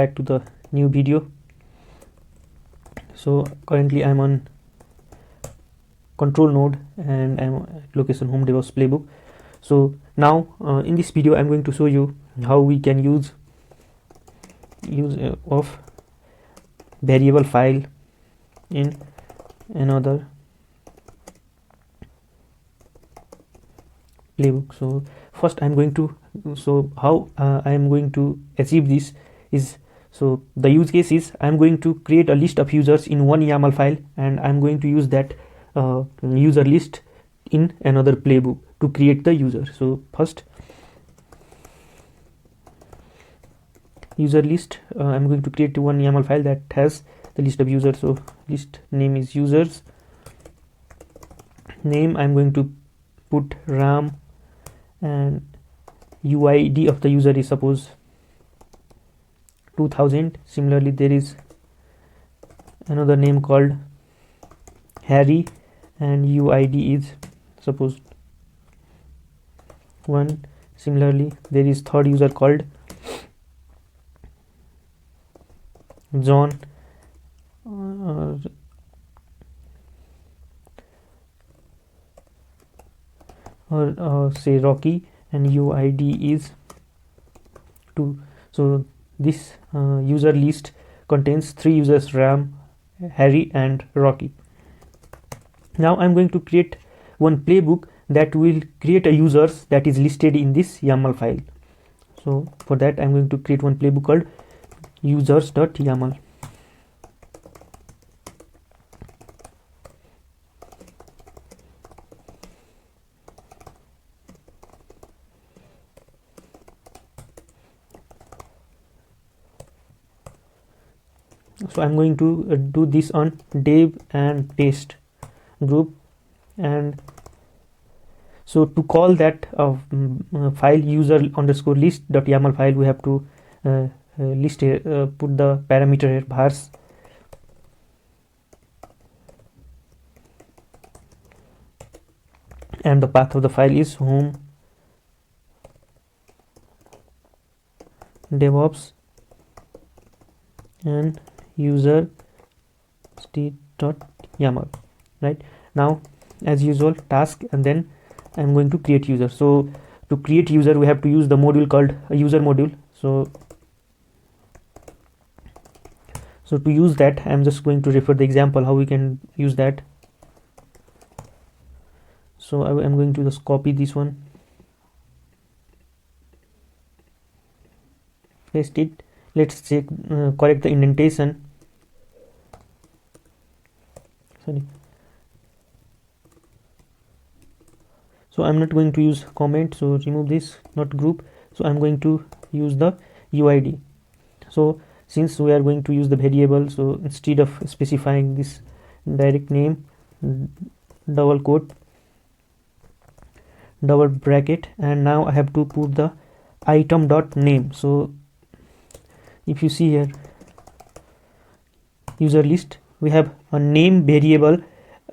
back to the new video. So currently I'm on control node and I'm at location home DevOps playbook. So now in this video I'm going to show you how we can use of variable file in another playbook. So first I'm going to how I am going to achieve this is, so the use case is I'm going to create a list of users in one YAML file, and I'm going to use that user list in another playbook to create the user. So first user list, I'm going to create one YAML file that has the list of users. So list name is users name. I'm going to put RAM, and UID of the user is suppose 2000. Similarly, there is another name called Harry, and UID is suppose 1. Similarly, there is third user called John, or say Rocky, and UID is 2. So this user list contains 3 users: Ram, Harry and Rocky. Now I'm going to create one playbook that will create a users that is listed in this YAML file. So for that I'm going to create one playbook called users.yaml. So I'm going to do this on dev and test group, and so to call that file user_list.yaml file, we have to list here, put the parameter here vars, and the path of the file is home DevOps and user state.yaml. right now, as usual, task, and then I'm going to create user. So to create user we have to use the module called user module. So to use that I'm just going to refer the example how we can use that. So I'm going to just copy this one, paste it. Let's check, correct the indentation. Sorry. So I'm not going to use comment, so remove this, not group. So I'm going to use the UID. So since we are going to use the variable, so instead of specifying this direct name, double quote, double bracket, and now I have to put the item.name. So if you see here, user list, we have a name variable,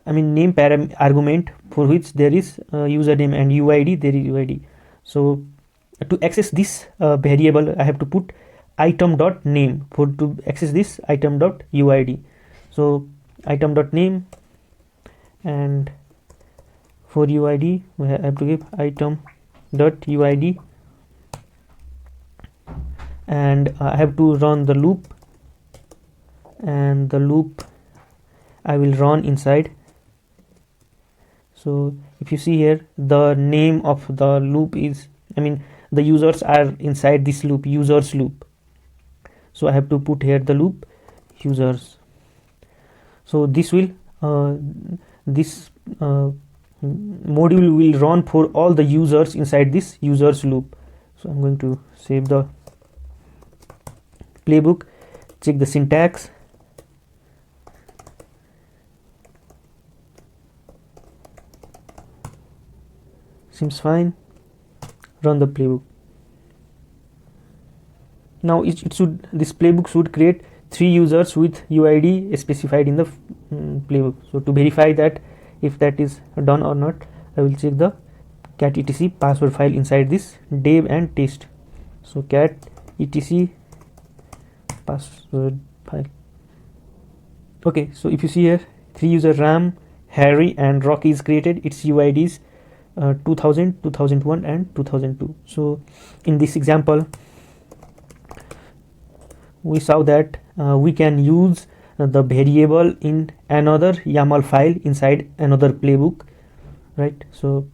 name argument for which there is username, and UID, there is UID. So to access this variable I have to put item.name to access this item.uid. So item.name, and for UID we have to give item.uid, and I have to run the loop, and the loop I will run inside. So if you see here, the name of the loop is, the users are inside this loop, users loop. So I have to put here the loop users. So this will this module will run for all the users inside this users loop. So I'm going to save the playbook, check the syntax. Seems fine. Run the playbook. Now this playbook should create 3 users with UID specified in the playbook. So to verify that if that is done or not, I will check the cat etc password file inside this dev and test. So cat etc password file. Okay, so if you see here, 3 user Ram, Harry and Rocky is created. Its UIDs 2000, 2001 and 2002. So in this example we saw that we can use the variable in another YAML file inside another playbook, right? So